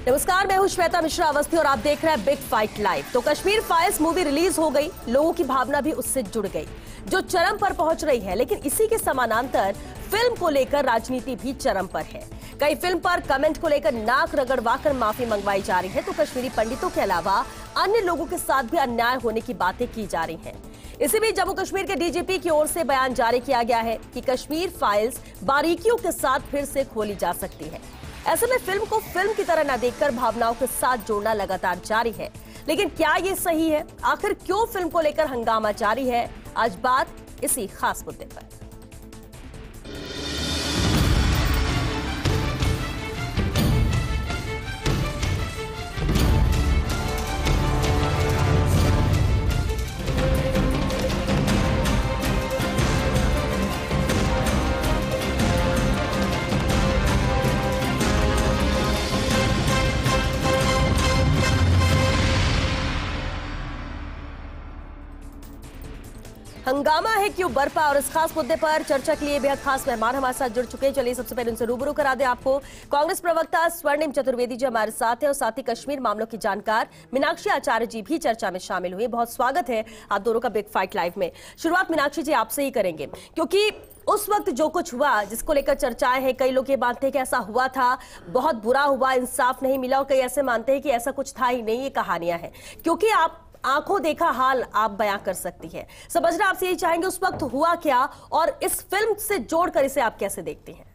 नमस्कार, मैं हूं श्वेता मिश्रा अवस्थी और आप देख रहे हैं बिग फाइट लाइव। तो कश्मीर फाइल्स मूवी रिलीज हो गई, लोगों की भावना भी उससे जुड़ गई जो चरम पर पहुंच रही है। लेकिन इसी के समानांतर फिल्म को लेकर राजनीति भी चरम पर है। कई फिल्म पर कमेंट को लेकर नाक रगड़वाकर माफी मंगवाई जा रही है, तो कश्मीरी पंडितों के अलावा अन्य लोगों के साथ भी अन्याय होने की बातें की जा रही हैं। इसी बीच जम्मू कश्मीर के डीजीपी की ओर से बयान जारी किया गया है कि कश्मीर फाइल्स बारीकियों के साथ फिर से खोली जा सकती है। ऐसे में फिल्म को फिल्म की तरह न देखकर भावनाओं के साथ जोड़ना लगातार जारी है। लेकिन क्या ये सही है? आखिर क्यों फिल्म को लेकर हंगामा जारी है? आज बात इसी खास मुद्दे पर। हंगामा है क्यों बरपा, और इस खास मुद्दे पर चर्चा के लिए बेहद खास मेहमान हमारे साथ जुड़ चुके हैं। चलिए सबसे पहले उनसे रूबरू करा दें आपको। कांग्रेस प्रवक्ता स्वर्णिम चतुर्वेदी जी हमारे साथ हैं और साथ ही कश्मीर मामलों की जानकार मीनाक्षी आचार्य जी भी चर्चा में शामिल हुए। बहुत स्वागत है आप दोनों का बिग फाइट लाइव में। शुरुआत मीनाक्षी जी आपसे ही करेंगे, क्योंकि उस वक्त जो कुछ हुआ जिसको लेकर चर्चाएं हैं, कई लोग ये मानते हैं कि ऐसा हुआ था, बहुत बुरा हुआ, इंसाफ नहीं मिला, और कई ऐसे मानते हैं कि ऐसा कुछ था ही नहीं, ये कहानियां हैं। क्योंकि आप आंखों देखा हाल आप बयां कर सकती है, समझना आपसे यही चाहेंगे उस वक्त हुआ क्या और इस फिल्म से जोड़कर इसे आप कैसे देखती हैं?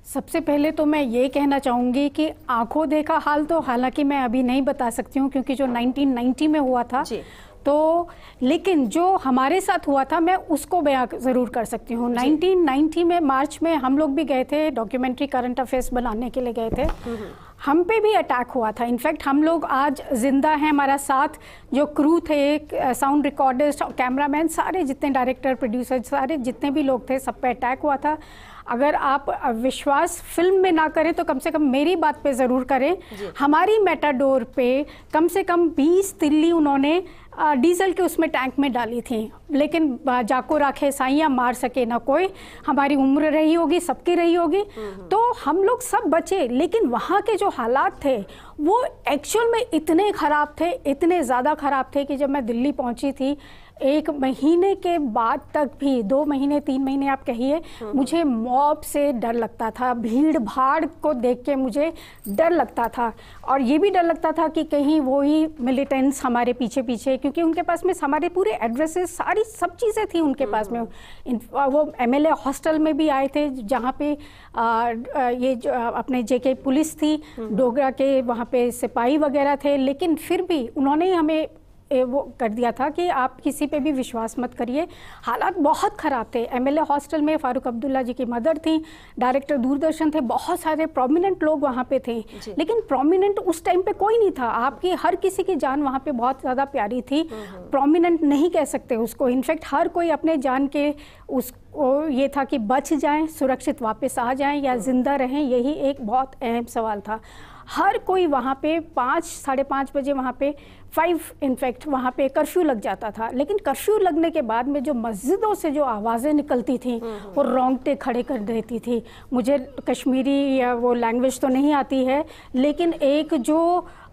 सबसे पहले तो मैं ये कहना चाहूँगी कि आंखों देखा हाल तो हालांकि मैं अभी नहीं बता सकती हूँ, क्योंकि जो 1990 में हुआ था तो, लेकिन जो हमारे साथ हुआ था मैं उसको बयां ज़रूर कर सकती हूँ। 1990 में मार्च में हम लोग भी गए थे, डॉक्यूमेंट्री करंट अफेयर्स बनाने के लिए गए थे। हम पे भी अटैक हुआ था। इनफैक्ट हम लोग आज जिंदा हैं, हमारा साथ जो क्रू थे, साउंड रिकॉर्डिस्ट, कैमरामैन, सारे जितने डायरेक्टर, प्रोड्यूसर, सारे जितने भी लोग थे, सब पे अटैक हुआ था। अगर आप विश्वास फिल्म में ना करें तो कम से कम मेरी बात पे ज़रूर करें। हमारी मेटाडोर पे कम से कम 20 तिल्ली उन्होंने डीजल के उसमें टैंक में डाली थी, लेकिन जाको राखे साइयाँ मार सके ना कोई। हमारी उम्र रही होगी, सबकी रही होगी, तो हम लोग सब बचे। लेकिन वहाँ के जो हालात थे वो एक्चुअल में इतने ख़राब थे, इतने ज़्यादा ख़राब थे कि जब मैं दिल्ली पहुँची थी 1 महीने के बाद तक भी, 2 महीने 3 महीने आप कहिए, मुझे मॉब से डर लगता था। भीड़ भाड़ को देख के मुझे डर लगता था, और ये भी डर लगता था कि कहीं वही मिलिटेंट्स हमारे पीछे पीछे, क्योंकि उनके पास में हमारे पूरे एड्रेसेस, सारी सब चीज़ें थी उनके पास में। वो MLA हॉस्टल में भी आए थे, जहाँ पे ये जो अपने JK पुलिस थी, डोगरा के वहाँ पे सिपाही वगैरह थे, लेकिन फिर भी उन्होंने हमें वो कर दिया था कि आप किसी पे भी विश्वास मत करिए। हालात बहुत ख़राब थे। MLA हॉस्टल में फ़ारूक अब्दुल्ला जी की मदर थी, डायरेक्टर दूरदर्शन थे, बहुत सारे प्रोमिनेंट लोग वहाँ पे थे। लेकिन प्रोमिनेंट उस टाइम पे कोई नहीं था। आपकी हर किसी की जान वहाँ पे बहुत ज़्यादा प्यारी थी। प्रोमिनेंट नहीं कह सकते उसको। इनफैक्ट हर कोई अपने जान के उसको ये था कि बच जाएं, सुरक्षित वापस आ जाएं या ज़िंदा रहें, यही एक बहुत अहम सवाल था। हर कोई वहाँ पे 5 साढ़े 5 बजे वहाँ पे 5 इनफैक्ट वहाँ पे कर्फ्यू लग जाता था। लेकिन कर्फ्यू लगने के बाद में जो मस्जिदों से जो आवाज़ें निकलती थी वो रोंगटे खड़े कर देती थी। मुझे कश्मीरी या वो लैंग्वेज तो नहीं आती है, लेकिन एक जो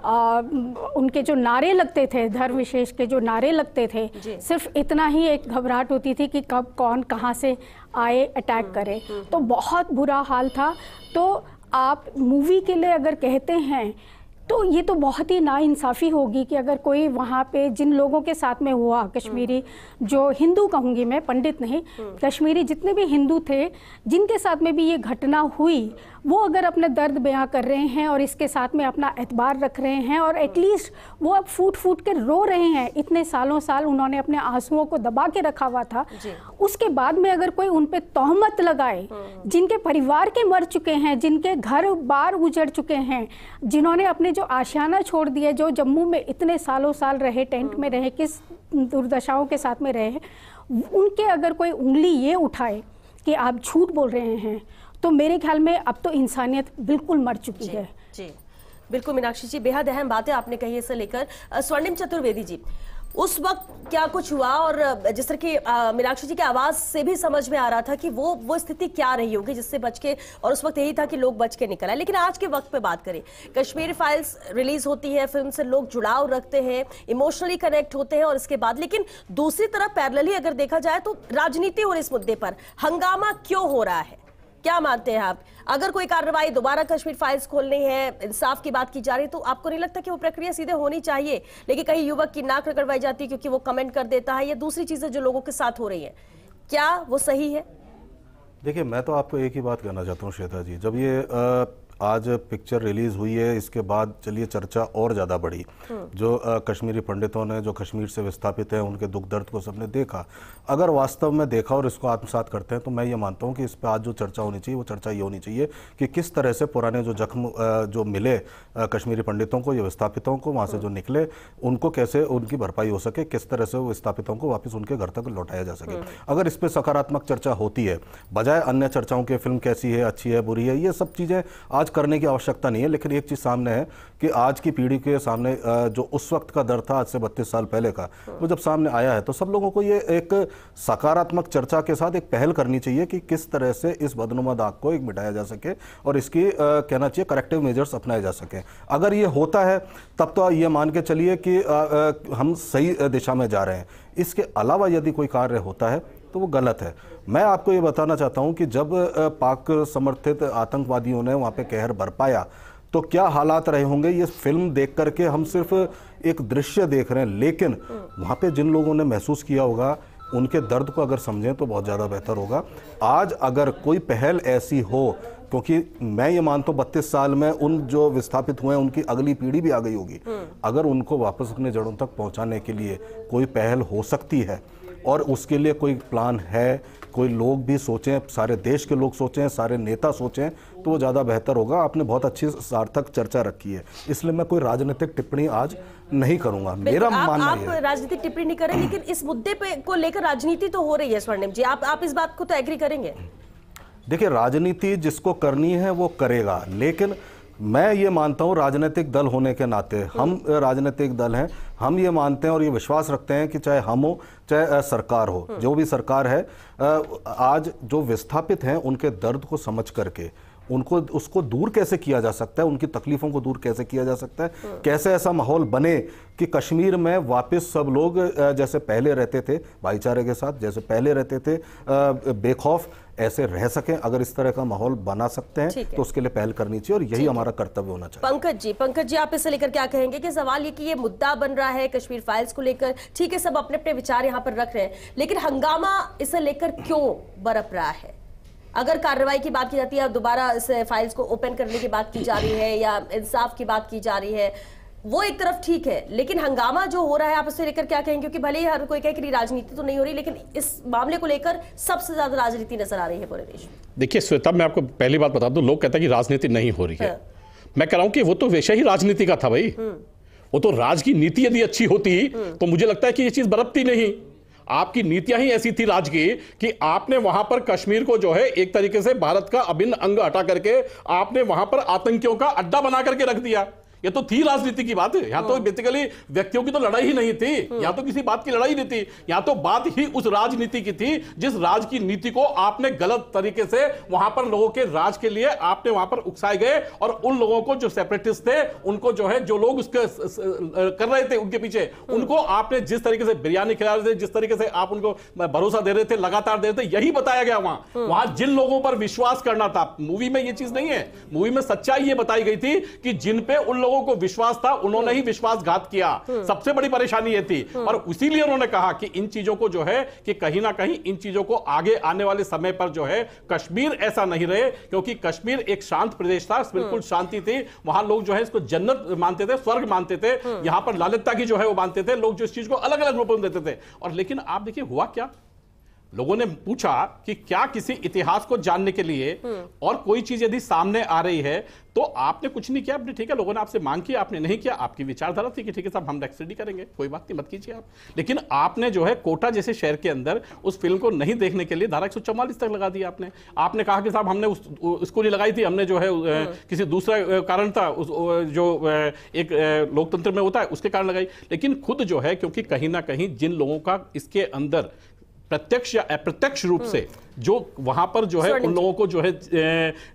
उनके जो नारे लगते थे, धर्म विशेष के जो नारे लगते थे, सिर्फ इतना ही एक घबराहट होती थी कि कब कौन कहाँ से आए अटैक करे। तो बहुत बुरा हाल था। तो आप मूवी के लिए अगर कहते हैं तो ये तो बहुत ही नाइंसाफ़ी होगी कि अगर कोई वहाँ पे जिन लोगों के साथ में हुआ, कश्मीरी जो हिंदू कहूँगी मैं, पंडित नहीं, कश्मीरी जितने भी हिंदू थे जिनके साथ में भी ये घटना हुई, वो अगर अपने दर्द बयां कर रहे हैं और इसके साथ में अपना एतबार रख रहे हैं, और एटलीस्ट वो अब फूट फूट के रो रहे हैं। इतने सालों साल उन्होंने अपने आंसुओं को दबा के रखा हुआ था, उसके बाद में अगर कोई उन पे तोहमत लगाए, जिनके परिवार के मर चुके हैं, जिनके घर बार उजड़ चुके हैं, जिन्होंने अपने जो आशियाना छोड़ दिए, जो जम्मू में इतने सालों साल रहे, टेंट में रहे, किस दुर्दशाओं के साथ में रहे, उनके अगर कोई उंगली ये उठाए कि आप झूठ बोल रहे हैं, तो मेरे ख्याल में अब तो इंसानियत बिल्कुल मर चुकी है। जी बिल्कुल मीनाक्षी जी, बेहद अहम बातें आपने कही इसे लेकर। स्वर्णिम चतुर्वेदी जी, उस वक्त क्या कुछ हुआ, और जिस तरह की मीनाक्षी जी की आवाज से भी समझ में आ रहा था कि वो स्थिति क्या रही होगी जिससे बच के, और उस वक्त यही था कि लोग बच के निकल आए। लेकिन आज के वक्त पे बात करें, कश्मीर फाइल्स रिलीज होती है, फिल्म से लोग जुड़ाव रखते हैं, इमोशनली कनेक्ट होते हैं, और इसके बाद लेकिन दूसरी तरफ पैरेलली अगर देखा जाए तो राजनीति हो रही इस मुद्दे पर, हंगामा क्यों हो रहा है? क्या मानते हैं आप? अगर कोई कार्रवाई दोबारा कश्मीर फाइल्स खोलनी है, इंसाफ की बात की जा रही है, तो आपको नहीं लगता कि वो प्रक्रिया सीधे होनी चाहिए? लेकिन कहीं युवक की नाक रगड़वाई जाती है क्योंकि वो कमेंट कर देता है, या दूसरी चीजें जो लोगों के साथ हो रही है, क्या वो सही है? देखिए, मैं तो आपको एक ही बात कहना चाहता हूँ श्वेता जी, जब ये आज पिक्चर रिलीज हुई है, इसके बाद चलिए चर्चा और ज़्यादा बढ़ी। जो कश्मीरी पंडितों ने, जो कश्मीर से विस्थापित हैं, उनके दुख दर्द को सबने देखा। अगर वास्तव में देखा और इसको आत्मसात करते हैं तो मैं ये मानता हूँ कि इस पर आज जो चर्चा होनी चाहिए वो चर्चा ये होनी चाहिए कि किस तरह से पुराने जो जख्म जो मिले कश्मीरी पंडितों को या विस्थापितों को, वहाँ से जो निकले, उनको कैसे उनकी भरपाई हो सके, किस तरह से वो विस्थापितों को वापस उनके घर तक लौटाया जा सके। अगर इस पर सकारात्मक चर्चा होती है, बजाय अन्य चर्चाओं के फिल्म कैसी है, अच्छी है, बुरी है, ये सब चीज़ें आज करने की आवश्यकता नहीं है। लेकिन एक चीज़ सामने है कि आज की पीढ़ी के सामने जो उस वक्त का दर्द था, आज से 32 साल पहले का, वो जब सामने आया है, तो सब लोगों को ये एक सकारात्मक चर्चा के साथ एक पहल करनी चाहिए कि किस तरह से इस बदनुमा दाग को एक मिटाया जा सके और इसकी कहना चाहिए करेक्टिव मेजर्स अपनाए जा सकें। अगर ये होता है तब तो ये मान के चलिए कि हम सही दिशा में जा रहे हैं। इसके अलावा यदि कोई कार्य होता है तो वो गलत है। मैं आपको ये बताना चाहता हूँ कि जब पाक समर्थित आतंकवादियों ने वहाँ पे कहर बरपाया तो क्या हालात रहे होंगे, ये फिल्म देख करके हम सिर्फ एक दृश्य देख रहे हैं, लेकिन वहाँ पे जिन लोगों ने महसूस किया होगा उनके दर्द को अगर समझें तो बहुत ज़्यादा बेहतर होगा। आज अगर कोई पहल ऐसी हो, क्योंकि मैं ये मानता हूँ 32 साल में उन जो विस्थापित हुए हैं उनकी अगली पीढ़ी भी आ गई होगी, अगर उनको वापस अपने जड़ों तक पहुँचाने के लिए कोई पहल हो सकती है और उसके लिए कोई प्लान है, कोई लोग भी सोचें, सारे देश के लोग सोचें, सारे नेता सोचें, तो वो ज़्यादा बेहतर होगा। आपने बहुत अच्छी सार्थक चर्चा रखी है, इसलिए मैं कोई राजनीतिक टिप्पणी आज नहीं करूंगा। मेरा मानना है आप राजनीतिक टिप्पणी नहीं करें, लेकिन इस मुद्दे पे को लेकर राजनीति तो हो रही है स्वर्णिम जी, आप इस बात को तो एग्री करेंगे? देखिए, राजनीति जिसको करनी है वो करेगा, लेकिन मैं ये मानता हूँ राजनीतिक दल होने के नाते, हम राजनीतिक दल हैं, हम ये मानते हैं और ये विश्वास रखते हैं कि चाहे हम हो चाहे सरकार हो, जो भी सरकार है, आज जो विस्थापित हैं उनके दर्द को समझ करके उनको उसको दूर कैसे किया जा सकता है, उनकी तकलीफों को दूर कैसे किया जा सकता है, कैसे ऐसा माहौल बने कि कश्मीर में वापस सब लोग जैसे पहले रहते थे, भाईचारे के साथ जैसे पहले रहते थे, बेखौफ ऐसे रह सकें। अगर इस तरह का माहौल बना सकते हैं तो उसके लिए पहल करनी चाहिए और यही हमारा कर्तव्य होना चाहिए। पंकज जी, आप इसे लेकर क्या कहेंगे कि सवाल ये कि ये मुद्दा बन रहा है कश्मीर फाइल्स को लेकर, ठीक है, सब अपने अपने विचार यहाँ पर रख रहे हैं, लेकिन हंगामा इसे लेकर क्यों बरप रहा है? अगर कार्रवाई की बात की जाती है, दोबारा इस फाइल्स को ओपन करने की बात की जा रही है या इंसाफ की बात की जा रही है, वो एक तरफ ठीक है, लेकिन हंगामा जो हो रहा है आप इससे लेकर क्या कहेंगे? क्योंकि भले ही हर कोई कहे कि राजनीति तो नहीं हो रही, लेकिन इस मामले को लेकर सबसे ज्यादा राजनीति नजर आ रही है पूरे देश में। देखिए श्वेता, मैं आपको पहली बात बता दूं, लोग कहते हैं कि राजनीति नहीं हो रही है। मैं कह रहा हूं कि वो तो वैसे ही राजनीति का था भाई, वो तो राज की नीति यदि अच्छी होती तो मुझे लगता है कि ये चीज बरतती नहीं। आपकी नीतियां ही ऐसी थी राज की कि आपने वहां पर कश्मीर को जो है एक तरीके से भारत का अभिन्न अंग हटा करके आपने वहां पर आतंकियों का अड्डा बना करके रख दिया। ये तो थी राजनीति की बात। यहां तो बेसिकली व्यक्तियों की तो लड़ाई ही नहीं थी, यहां तो किसी बात की लड़ाई नहीं थी, यहां तो बात ही उस राजनीति की थी जिस राज की नीति को आपने गलत तरीके से वहां पर लोगों के राज के लिए आपने वहां पर उकसाए गए और उन लोगों को जो सेपरेटिस्ट थे उनको जो है जो लोग उसके कर रहे थे उनके पीछे, उनको आपने जिस तरीके से बिरयानी खिला रहे थे, जिस तरीके से आप उनको भरोसा दे रहे थे, लगातार दे रहे थे, यही बताया गया वहां जिन लोगों पर विश्वास करना था। मूवी में ये चीज नहीं है, मूवी में सच्चाई ये बताई गई थी कि जिन पे उन लोगों को विश्वास था उन्होंने ही विश्वासघात किया। सबसे बड़ी परेशानी ये थी और इसीलिए उन्होंने कहा कि इन चीजों को जो है कि कहीं ना कहीं इन चीजों को आगे आने वाले समय पर जो है कश्मीर ऐसा नहीं रहे, क्योंकि कश्मीर एक शांत प्रदेश था, बिल्कुल शांति थी, वहां लोग जो है इसको जन्नत मानते थे, स्वर्ग मानते थे, यहां पर लालित्यता की जो है वो मानते थे लोग, जो इस चीज को अलग अलग रूपों में देते थे। और लेकिन आप देखिए हुआ क्या, लोगों ने पूछा कि क्या किसी इतिहास को जानने के लिए और कोई चीज यदि सामने आ रही है तो आपने कुछ नहीं किया, आपने ठीक है, लोगों ने आपसे मांग किया, आपने नहीं किया, आपकी विचारधारा थी कि ठीक है साहब हम एक्सटेंड करेंगे, कोई बात नहीं, मत कीजिए आप। लेकिन आपने जो है कोटा जैसे शहर के अंदर उस फिल्म को नहीं देखने के लिए धारा 144 तक लगा दिया आपने कहा कि साहब हमने उसको नहीं लगाई थी, हमने जो है किसी दूसरा कारण था जो एक लोकतंत्र में होता है उसके कारण लगाई। लेकिन खुद जो है, क्योंकि कहीं ना कहीं जिन लोगों का इसके अंदर प्रत्यक्ष या अप्रत्यक्ष रूप से जो वहां पर जो है उन लोगों को जो है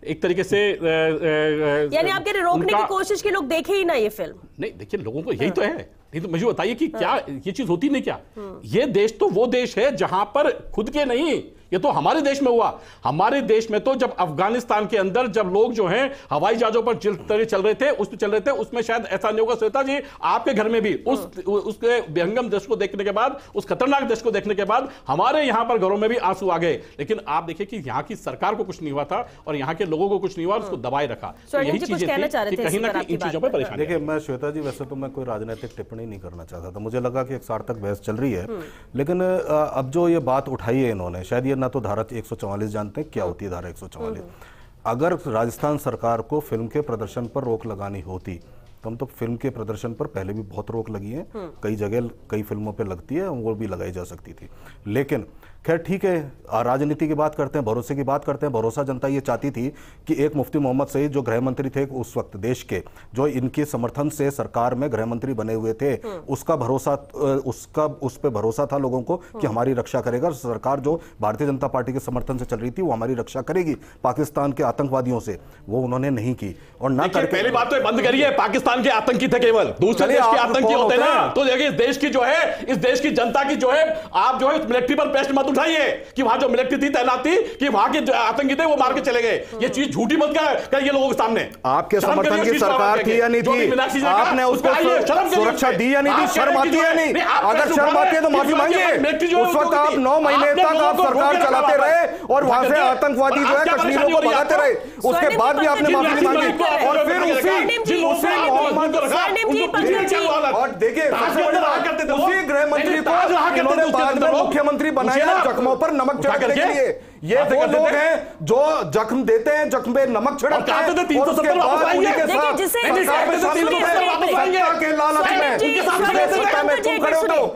एक तरीके से यानी आप कह रहे रोकने की कोशिश की लोग देखे ही ना ये फिल्म। नहीं देखिए, लोगों को यही तो है। नहीं तो मुझे बताइए कि क्या ये चीज होती नहीं क्या? ये देश तो वो देश है जहां पर खुद के नहीं, ये तो हमारे देश में हुआ। हमारे देश में तो जब अफगानिस्तान के अंदर जब लोग जो हैं हवाई जहाजों पर चल रहे थे उसमें शायद ऐसा नहीं होगा श्वेता जी आपके घर में भी उसके विहंगम दृश्य को देखने के बाद, उस खतरनाक दृश्य को देखने के बाद हमारे यहां पर घरों में भी आंसू आ गए। लेकिन आप देखिए कि यहां की सरकार को कुछ नहीं हुआ था और यहां के लोगों को कुछ नहीं हुआ, उसको दबाए रखा। तो यही चीजें थी कि कहीं ना कहीं इन चीजों पर परेशानी। देखिए मैं श्वेता जी वैसे तो मैं कोई राजनीतिक टिप्पणी नहीं करना चाहता था, मुझे लगा कि एक सार्थक बहस चल रही है, लेकिन अब जो ये बात उठाई है इन्होंने, शायद ये ना तो धारा 144 जानते हैं क्या होती है धारा 144। अगर राजस्थान सरकार को फिल्म के प्रदर्शन पर रोक लगानी होती तो हम तो फिल्म के प्रदर्शन पर पहले भी बहुत रोक लगी है, कई जगह कई फिल्मों पे लगती है, वो भी लगाई जा सकती थी। लेकिन खैर ठीक है, राजनीति की बात करते हैं, भरोसे की बात करते हैं। भरोसा जनता ये चाहती थी कि एक मुफ्ती मोहम्मद सईद जो गृह मंत्री थे उस वक्त देश के, जो इनके समर्थन से सरकार में गृह मंत्री बने हुए थे, उसका भरोसा उस पर भरोसा था लोगों को कि हमारी रक्षा करेगा। सरकार जो भारतीय जनता पार्टी के समर्थन से चल रही थी वो हमारी रक्षा करेगी पाकिस्तान के आतंकवादियों से, वो उन्होंने नहीं की। और ना करके पहली बात तो बंद करिए, पाकिस्तान के आतंकी थे केवल, दूसरे देश के आतंकी होते हैं ना। तो देखिए इस देश की जो है, इस देश की जनता की जो है, आप जो है मिलिट्री पर प्रश्न मत उठाइए कि वहां जो मिलिट्री थी तैनात थी कि वहां के आतंकी थे वो मार के चले गए। ये चीज झूठी मत करिए लोगों के सामने। आपके समर्थन की सरकार थी या नहीं थी? आपने उसको सुरक्षा दी या नहीं दी? शर्म आती है नहीं? अगर शर्म आती है तो माफी मांगिए। उस वक्त आप 9 महीने तक आप सरकार चलाते रहे और वहां से आतंकवादी जो है कश्मीरियों को भगाते रहे, उसके बाद भी आपने माफी नहीं मांगी। और फिर और देखिए उसी गृह मंत्री को इन्होंने बाद में मुख्यमंत्री बनाया जख्मों पर नमक छिड़कने के लिए। ये वो लोग हैं जो जख्म देते हैं, जख्म पे नमक छिड़कते हैं और उसके बाद उन्हीं के साथ सरकार में शामिल होते हैं के लालच में तुम खड़े होते हो।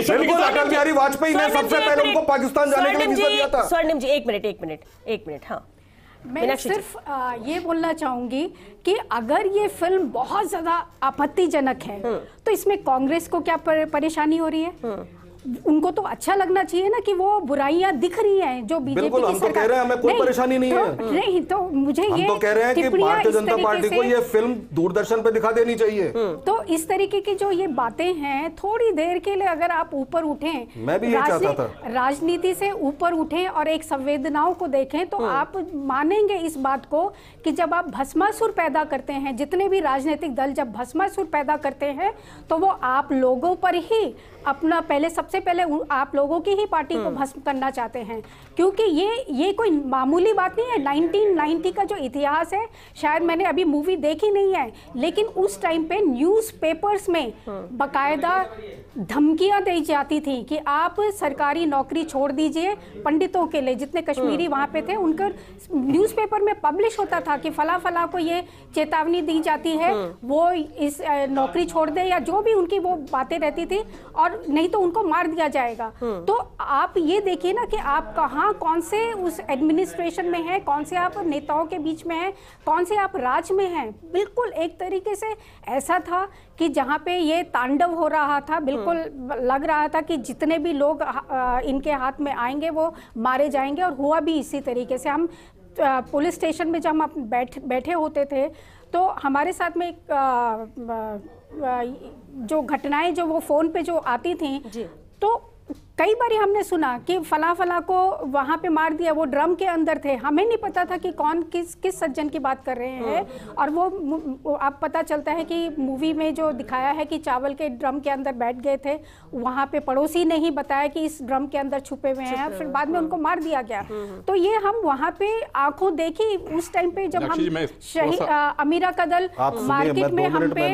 बिल्कुल अटल बिहारी वाजपेयी ने सबसे पहले उनको पाकिस्तान जाने के लिए वीजा दिया था। स्वर्णिम जी एक मिनट। हाँ, मैं सिर्फ ये बोलना चाहूंगी कि अगर ये फिल्म बहुत ज्यादा आपत्तिजनक है तो इसमें कांग्रेस को क्या परेशानी हो रही है? उनको तो अच्छा लगना चाहिए ना कि वो बुराइयां दिख रही हैं जो बीजेपी की सरकार। हम तो कह रहे हैं हमें कोई परेशानी नहीं है। नहीं तो मुझे ये हम तो कह रहे हैं कि भारतीय जनता पार्टी को ये फिल्म दूरदर्शन पे दिखा देनी चाहिए। तो इस तरीके की जो ये बातें हैं, थोड़ी देर के लिए अगर आप ऊपर उठें, मैं भी ये चाहता था, राजनीति से ऊपर उठें और एक संवेदनाओं को देखें तो आप मानेंगे इस बात को कि जब आप भस्मासुर पैदा करते हैं, जितने भी राजनीतिक दल जब भस्मासुर पैदा करते हैं तो वो आप लोगों पर ही अपना सबसे पहले आप लोगों की ही पार्टी को भस्म करना चाहते हैं, क्योंकि ये कोई मामूली बात नहीं है। 1990 का जो इतिहास है, शायद मैंने अभी मूवी देखी नहीं है, लेकिन उस टाइम पे न्यूज़पेपर्स में बाकायदा धमकियां दी जाती थी कि आप सरकारी नौकरी छोड़ दीजिए। पंडितों के लिए जितने कश्मीरी वहां पे थे उनका न्यूज़पेपर में पब्लिश होता था कि फला फला को ये चेतावनी दी जाती है, वो इस नौकरी छोड़ दे या जो भी उनकी वो बातें रहती थी, और नहीं तो उनको मार दिया जाएगा। तो आप ये देखिए ना कि आप कहाँ, कौन से उस एडमिनिस्ट्रेशन में हैं, कौन से आप नेताओं के बीच में हैं, कौन से आप राज में हैं। बिल्कुल एक तरीके से ऐसा था कि जहाँ पे ये तांडव हो रहा था, बिल्कुल लग रहा था कि जितने भी लोग इनके हाथ में आएंगे वो मारे जाएंगे, और हुआ भी इसी तरीके से। हम पुलिस स्टेशन में जब हम बैठे होते थे तो हमारे साथ में जो घटनाएं जो वो फोन पे जो आती थी, तो कई बार हमने सुना कि फला फला को वहाँ पे मार दिया, वो ड्रम के अंदर थे, हमें नहीं पता था कि कौन किस सज्जन की बात कर रहे हैं। और वो अब पता चलता है कि मूवी में जो दिखाया है कि चावल के ड्रम के अंदर बैठ गए थे, वहाँ पे पड़ोसी ने ही बताया कि इस ड्रम के अंदर छुपे हुए हैं, फिर बाद में उनको मार दिया गया। तो ये हम वहाँ पे आंखों देखी उस टाइम पे जब हम अमीरा कदल मार्केट में हम पे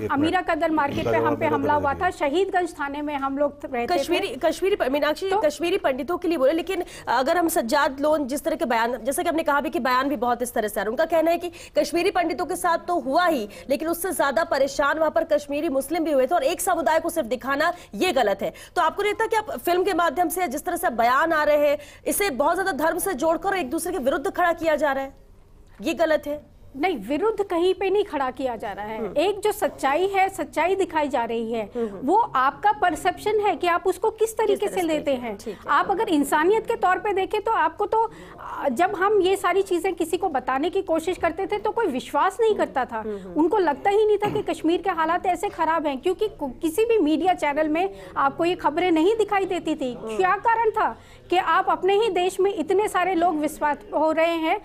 अमीरा कदल मार्केट पे हम पे हमला हुआ था, शहीदगंज थाने में हम लोग रहते थे। कश्मीरी पंडितों के लिए बोले, लेकिन अगर हम सज्जाद लोन जिस तरह के बयान, जैसे कि हमने कहा भी कि बयान भी बहुत इस तरह से आ रहा है, उनका कहना है कि कश्मीरी पंडितों के साथ तो हुआ ही, लेकिन उससे ज्यादा परेशान वहां पर कश्मीरी मुस्लिम भी हुए थे और एक समुदाय को सिर्फ दिखाना ये गलत है। तो आपको नहीं लगता कि आप फिल्म के माध्यम से जिस तरह से बयान आ रहे हैं, इसे बहुत ज्यादा धर्म से जोड़कर एक दूसरे के विरुद्ध खड़ा किया जा रहा है, ये गलत है? नहीं, विरुद्ध कहीं पे नहीं खड़ा किया जा रहा है। एक जो सच्चाई है, सच्चाई दिखाई जा रही है, वो आपका परसेप्शन है कि आप उसको किस तरीके से लेते हैं। आप अगर इंसानियत के तौर पे देखें तो आपको तो जब हम ये सारी चीजें किसी को बताने की कोशिश करते थे तो कोई विश्वास नहीं करता था, उनको लगता ही नहीं था कि कश्मीर के हालात ऐसे खराब हैं, क्योंकि किसी भी मीडिया चैनल में आपको ये खबरें नहीं दिखाई देती थी। क्या कारण था कि आप अपने ही देश में इतने सारे लोग विस्फोट हो रहे हैं,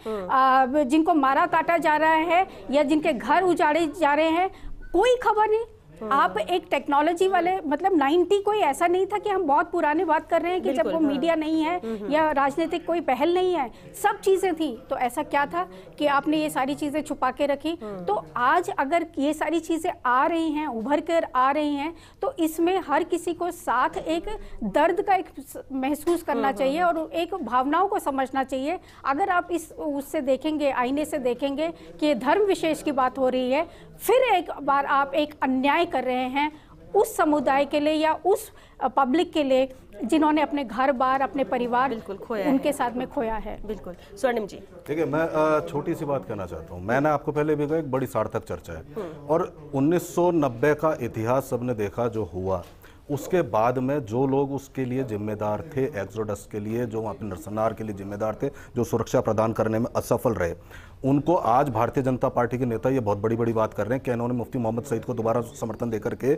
जिनको मारा काटा जा रहा है या जिनके घर उजाड़े जा रहे हैं, कोई खबर नहीं। आप एक टेक्नोलॉजी वाले, मतलब 90 कोई ऐसा नहीं था कि हम बहुत पुराने बात कर रहे हैं कि जब वो मीडिया नहीं है या राजनीतिक कोई पहल नहीं है, सब चीजें थी। तो ऐसा क्या था कि आपने ये सारी चीजें छुपा के रखी? तो आज अगर ये सारी चीजें आ रही हैं, उभर कर आ रही हैं, तो इसमें हर किसी को साथ एक दर्द का एक महसूस करना चाहिए और एक भावनाओं को समझना चाहिए। अगर आप इस उससे देखेंगे, आईने से देखेंगे कि धर्म विशेष की बात हो रही है, फिर एक बार आप एक अन्याय कर रहे हैं उस समुदाय के लिए या उस पब्लिक के लिए जिन्होंने अपने घर बार, अपने परिवार उनके साथ में खोया है। बिल्कुल। स्वर्णिम जी, ठीक है, मैं छोटी सी बात कहना चाहता हूँ। मैंने आपको पहले भी कहा, एक बड़ी सार्थक चर्चा है और 1990 का इतिहास सबने देखा जो हुआ। उसके बाद में जो लोग उसके लिए जिम्मेदार थे, एक्सोडस के लिए, जो वहाँ पे नरसंहार के लिए जिम्मेदार थे, जो सुरक्षा प्रदान करने में असफल रहे, उनको आज भारतीय जनता पार्टी के नेता ये बहुत बड़ी बड़ी बात कर रहे हैं कि इन्होंने मुफ्ती मोहम्मद सईद को दोबारा समर्थन देकर के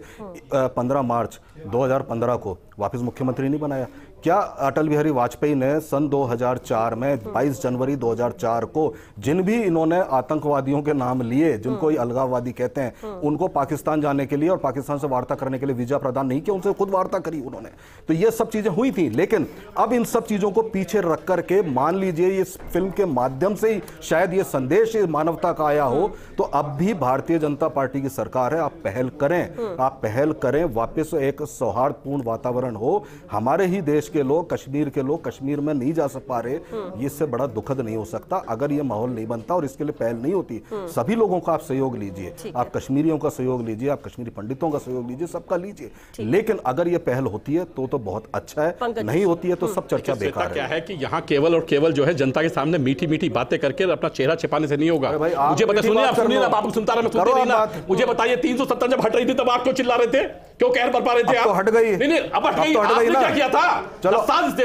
15 मार्च 2015 को वापस मुख्यमंत्री नहीं बनाया। क्या अटल बिहारी वाजपेयी ने सन 2004 में 22 जनवरी 2004 को जिन भी इन्होंने आतंकवादियों के नाम लिए, जिनको अलगाववादी कहते हैं, उनको पाकिस्तान जाने के लिए और पाकिस्तान से वार्ता करने के लिए वीजा प्रदान नहीं किया, उनसे खुद वार्ता करी उन्होंने। तो ये सब चीजें हुई थी, लेकिन अब इन सब चीजों को पीछे रख करके मान लीजिए इस फिल्म के माध्यम से ही शायद ये संदेश मानवता का आया हो, तो अब भी भारतीय जनता पार्टी की सरकार है, आप पहल करें, आप पहल करें, वापस एक सौहार्दपूर्ण वातावरण हो। हमारे ही देश के लोग, कश्मीर के लोग कश्मीर में नहीं जा पा रहे, इससे बड़ा दुखद नहीं हो सकता अगर ये माहौल नहीं बनता और इसके लिए पहल नहीं होती। सभी लोगों का आप सहयोग लीजिए, आप कश्मीरियों का सहयोग लीजिए, आप कश्मीरी पंडितों का सहयोग लीजिए, सबका लीजिए, लेकिन अगर ये पहल होती है तो बहुत अच्छा है, नहीं होती है तो सब चर्चा बेकार है। क्या है कि यहाँ केवल और केवल जो है जनता के सामने मीठी मीठी बातें करके अपना चेहरा छिपाने से नहीं होगा। मुझे बता, सुनिए आप सुनता रहा, मैं सुनते नहीं ना। मुझे बताइए 370 जब हट रही थी तब आप क्यों चिल्ला रहे थे, क्यों कहर बरपा रहे थे? आप हट गई, नहीं अब हट गई, आपने क्या किया था? चलो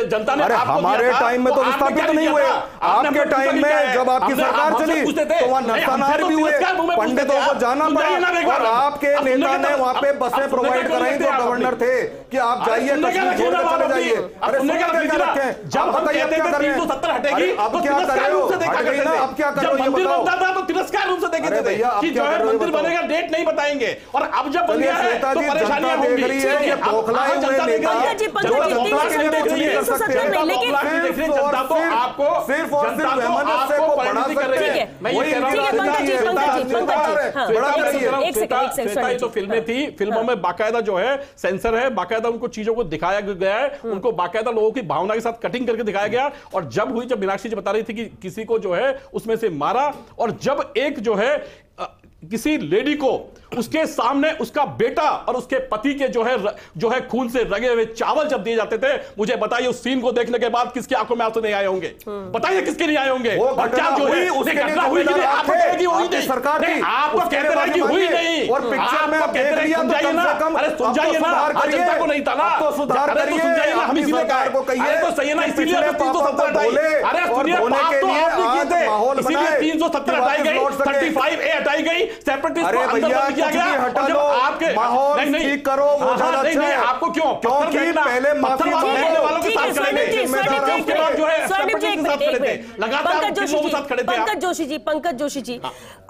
जनता ने हमारे टाइम में तो विस्थापित नहीं हुए, आपके टाइम में जब आपकी सरकार चली तो वहां नरसंहार भी हुए, पंडितों को जाना पड़ा और आपके नेता ने वहां पे बसें प्रोवाइड कराई जो गवर्नर थे कि आप जाइए कश्मीर छोड़ के चले जाइए। अरे सुनने का क्या रखें, जब बताइए क्या कर रहे हैं, 370 हटेगी अब क्या कर रहे हो, हट गई ना, अब क्या कर रहे हो ये बताओ। बनता था तो तिरस्कार रूप से देखे थे कि जो है मंदिर बनेगा, डेट नहीं बताएंगे, और अब जब बन गया है तो परेशानियां होंगी। देख रही है ये बौखलाए हुए नेता जनता को आपको सिर्फ और सिर्फ वैमनस्य को बढ़ा सकते हैं। मैं ये कह रहा हूं, तो फिल्में थी, फिल्मों में बाकायदा जो है सेंसर है, बाकायदा उनको चीजों को दिखाया गया है, उनको बाकायदा लोगों की भावना के साथ कटिंग करके दिखाया गया। और जब हुई, जब मीनाक्षी जी बता रही थी कि किसी को जो है उसमें से मारा, और जब एक जो है किसी लेडी को उसके सामने उसका बेटा और उसके पति के जो है खून से रगे हुए चावल जब दिए जाते थे, मुझे बताइए उस सीन को देखने के बाद किसकी आंखों में आंसू नहीं आए होंगे? बताइए किसके नहीं आए होंगे? और क्या जो है घटना हुई कि नहीं? आपको कह रही हुई नहीं, सरकार नहीं, आपको कहते रहे कि हुई नहीं, और पिक्चर में आप देख रही हैं, समझाइए ना, अरे समझाइए ना, जनता को नहीं ताना तो सुधार करिए, समझाइए ना, हम इसीलिए सरकार को कहिए तो सही है ना, इसीलिए 370 हटाई। अरे सुनिए, पाप तो आपने किए थे, इसीलिए 370 हटाई गई, 35A हटाई गई, सेपरेटिस्ट को अंदर कर दिया गया। हटा लो, आपके माहौल ठीक करो, वो ज्यादा अच्छा है। आपको क्यों? क्योंकि पहले माफी मांगने वालों के साथ खड़े थे, उसके बाद जो है सेपरेटिस्ट के साथ खड़े थे, लगातार लोगों के साथ खड़े थे। पंकज जोशी जी,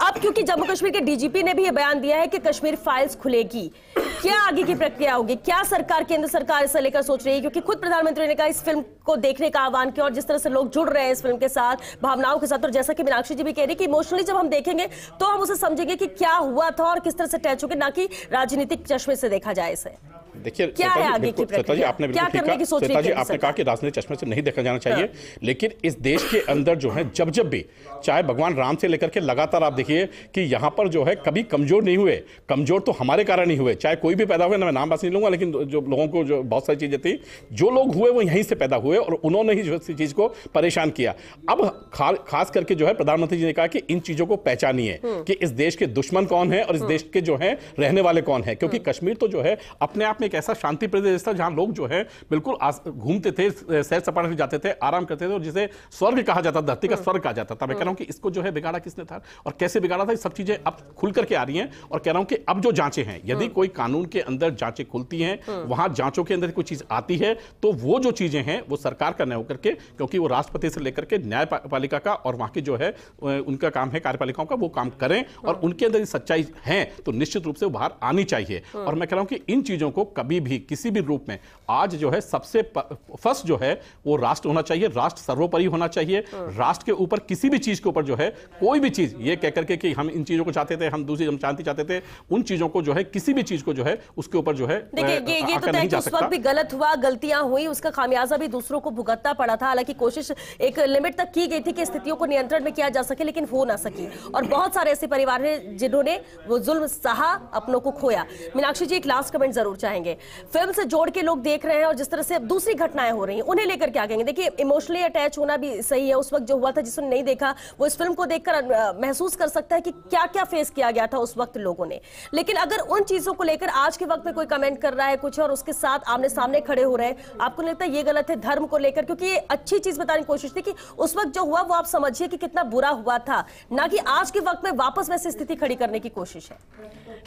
अब क्योंकि जम्मू कश्मीर के डीजीपी ने भी ये बयान दिया है कि कश्मीर फाइल्स खुलेगी, क्या आगे की प्रक्रिया होगी? क्या सरकार, केंद्र सरकार इसे लेकर सोच रही है? क्योंकि खुद प्रधानमंत्री ने कहा इस फिल्म को देखने का आह्वान किया, और जिस तरह से लोग जुड़ रहे हैं इस फिल्म के साथ, भावनाओं के साथ, और जैसा कि मीनाक्षी जी भी कह रही कि इमोशनली जब हम देखेंगे तो हम उसे समझेंगे कि क्या हुआ था और किस तरह से अटैच होकर, ना कि राजनीतिक चश्मे से देखा जाए इसे। देखिए क्या है आगे की प्रक्रिया? आपने क्या करने की सोच रही है? आपने कहा कि राजनीतिक चश्मे से नहीं देखा जाना चाहिए, लेकिन इस देश के अंदर जो है जब भी, चाहे भगवान राम से लेकर के लगातार आप देखिए कि यहाँ पर जो है कभी कमजोर नहीं हुए। कमजोर तो हमारे कारण ही हुए, चाहे कोई भी पैदा हुए, ना मैं नाम बात नहीं लूंगा, लेकिन जो लोगों को जो बहुत सारी चीजें थी, जो लोग हुए वो यहीं से पैदा हुए और उन्होंने ही जो चीज को परेशान किया। अब खास करके जो है प्रधानमंत्री जी ने कहा कि इन चीजों को पहचानिए कि इस देश के दुश्मन कौन है और इस देश के जो है रहने वाले कौन है, क्योंकि कश्मीर तो जो है अपने आप में एक ऐसा शांति प्रदेश था जहां लोग जो है बिल्कुल घूमते थे, सैर सपाटे जाते थे, आराम करते थे, और जिसे स्वर्ग कहा जाता, धरती का स्वर्ग कहा जाता था। मैं कह रहा हूं कि इसको जो है बिगाड़ा किसने था और कैसे बिगाड़ा था, ये सब चीजें अब खुल करके आ रही हैं। और कह रहा हूं कि अब जो जांचें हैं, यदि कोई कानून के अंदर जांचें खुलती हैं, वहां जांचों के अंदर कोई चीज आती है, तो वो जो चीजें हैं वो सरकार का न होकर के, क्योंकि वो राष्ट्रपति से लेकर के न्यायपालिका का और वहां की जो है उनका काम है कार्यपालिकाओं का, वो काम करें और उनके अंदर सच्चाई है तो निश्चित रूप से बाहर आनी चाहिए। और मैं कह रहा हूं कि इन चीजों को कभी भी किसी भी रूप में आज जो है सबसे फर्स्ट जो है वो राष्ट्र होना चाहिए, राष्ट्र सर्वोपरि होना चाहिए। राष्ट्र के ऊपर किसी भी चीज के ऊपर जो है कोई भी चीज ये कह करके कि हम इन चीजों को चाहते थे, हम दूसरी हम शांति चाहते थे, उन चीजों को जो है किसी भी चीज को जो है उसके ऊपर जो है देखिए ये तो तय उस वक्त भी गलत हुआ, गलतियां हुई, उसका खामियाजा भी दूसरों को भुगतना पड़ा था। हालांकि कोशिश एक लिमिट तक की गई थी कि स्थितियों को नियंत्रण में किया जा सके, लेकिन हो ना सकी और बहुत सारे ऐसे परिवार हैं जिन्होंने वो जुल्म सहा, अपनों को खोया। मीनाक्षी जी एक लास्ट कमेंट जरूर चाहेंगे, फिल्म से जोड़ के लोग देख रहे हैं और जिस तरह से अब दूसरी घटनाएं हो रही हैं उन्हें लेकर क्या कहेंगे? देखिए इमोशनली अटैच होना भी सही है, उस वक्त जो हुआ था जिसने नहीं देखा वो इस फिल्म को देखकर महसूस कर सकता है कि क्या क्या फेस किया गया था उस वक्त लोगों ने। लेकिन अगर उन चीजों को लेकर आज के वक्त में कोई कमेंट कर रहा है कुछ और उसके साथ आमने सामने खड़े हो रहे हैं, आपको लगता है ये गलत है धर्म को लेकर? क्योंकि ये अच्छी चीज बताने की कोशिश थी कि उस वक्त जो हुआ वो आप समझिए कि कितना बुरा हुआ था, ना कि आज के वक्त में वापस वैसी स्थिति खड़ी करने की कोशिश है।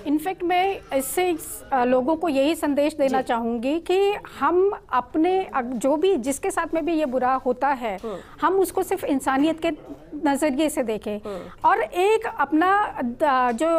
इनफैक्ट मैं इससे लोगों को यही संदेश देना चाहूंगी कि हम अपने जो भी जिसके साथ में भी ये बुरा होता है हम उसको सिर्फ इंसानियत के नजरिए से देखें और एक अपना जो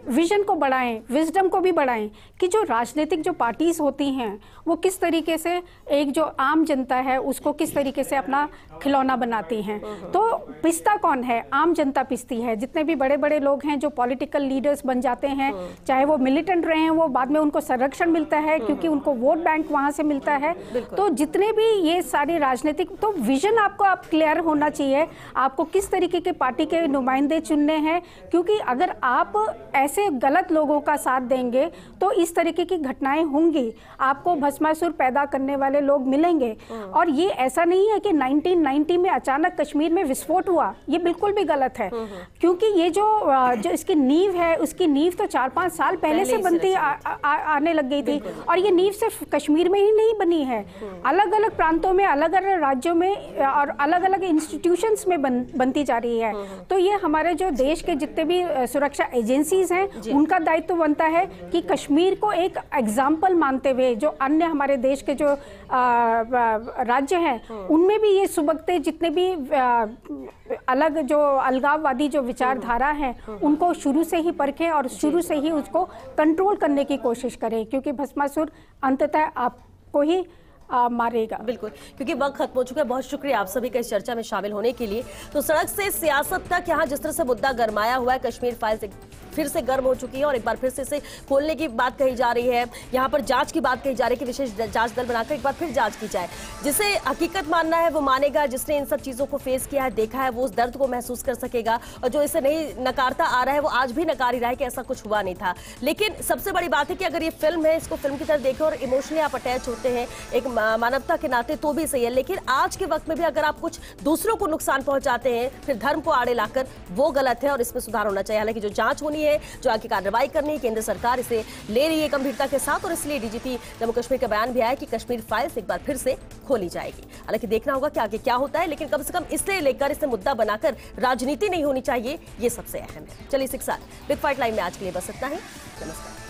विजन को बढ़ाएं, विजडम को भी बढ़ाएं कि जो राजनीतिक जो पार्टीज होती हैं वो किस तरीके से एक जो आम जनता है उसको किस तरीके से अपना खिलौना बनाती हैं। तो पिसता कौन है? आम जनता पिसती है। जितने भी बड़े बड़े लोग हैं जो पॉलिटिकल लीडर्स बन जाते हैं, चाहे वो मिलिटेंट रहे हैं, वो बाद में उनको संरक्षण मिलता है क्योंकि उनको वोट बैंक वहां से मिलता है। तो जितने भी ये सारे राजनीतिक, तो विजन आपको आप क्लियर होना चाहिए, आपको किस तरीके के पार्टी के नुमाइंदे चुनने हैं, क्योंकि अगर आप ऐसे गलत लोगों का साथ देंगे तो इस तरीके की घटनाएं होंगी, आपको भस्मासुर पैदा करने वाले लोग मिलेंगे। और ये ऐसा नहीं है कि 1990 में अचानक कश्मीर में विस्फोट हुआ, ये बिल्कुल भी गलत है, क्योंकि ये जो इसकी नींव है उसकी नींव तो 4-5 साल पहले से बनती आने लग गई थी। और ये नींव सिर्फ कश्मीर में ही नहीं बनी है, अलग अलग प्रांतों में, अलग अलग राज्यों में और अलग अलग इंस्टीट्यूशंस में बनती जा रही है। तो ये हमारे जो देश के जितने भी सुरक्षा एजेंसीज हैं उनका दायित्व बनता है कि कश्मीर को एक एग्जाम्पल मानते हुए जो अन्य हमारे देश के जो राज्य हैं उनमें भी ये सुबकते जितने भी अलग जो अलगाववादी जो विचारधारा है उनको शुरू से ही परखें और शुरू से ही उसको कंट्रोल करने की कोशिश करें, क्योंकि भस्मासुर अंततः आपको ही मारेगा। बिल्कुल, क्योंकि वक्त खत्म हो चुका है। बहुत शुक्रिया आप सभी का इस चर्चा में शामिल होने के लिए। तो सड़क से सियासत तक यहाँ जिस तरह से मुद्दा गरमाया हुआ है, कश्मीर फाइल्स फिर से गर्म हो चुकी है और एक बार फिर से इसे खोलने की बात कही जा रही है। यहाँ पर जांच की बात कही जा रही है कि विशेष जांच दल बनाकर एक बार फिर जांच की जाए। जिसे हकीकत मानना है वो मानेगा, जिसने इन सब चीजों को फेस किया है, देखा है, वो उस दर्द को महसूस कर सकेगा। और जो इसे नहीं नकारता आ रहा है वो आज भी नकार ही रहा है कि ऐसा कुछ हुआ नहीं था। लेकिन सबसे बड़ी बात है कि अगर ये फिल्म है, इसको फिल्म की तरह देखें और इमोशनली आप अटैच होते हैं एक मानवता के नाते तो भी सही है। लेकिन आज के वक्त में भी अगर आप कुछ दूसरों को नुकसान पहुंचाते हैं फिर धर्म को आड़े लाकर, वो गलत है और इसमें सुधार होना चाहिए। हालांकि जो जांच होनी है, जो आगे कार्रवाई करनी है, केंद्र सरकार इसे ले रही है गंभीरता के साथ और इसलिए डीजीपी जम्मू कश्मीर का बयान भी आया कि कश्मीर फाइल्स एक बार फिर से खोली जाएगी। हालांकि देखना होगा कि आगे क्या होता है, लेकिन कम से कम इसे लेकर, इसे मुद्दा बनाकर राजनीति नहीं होनी चाहिए, ये सबसे अहम है। चलिए इसी के साथ बिग फाइट लाइव में आज के लिए बस इतना ही। नमस्कार।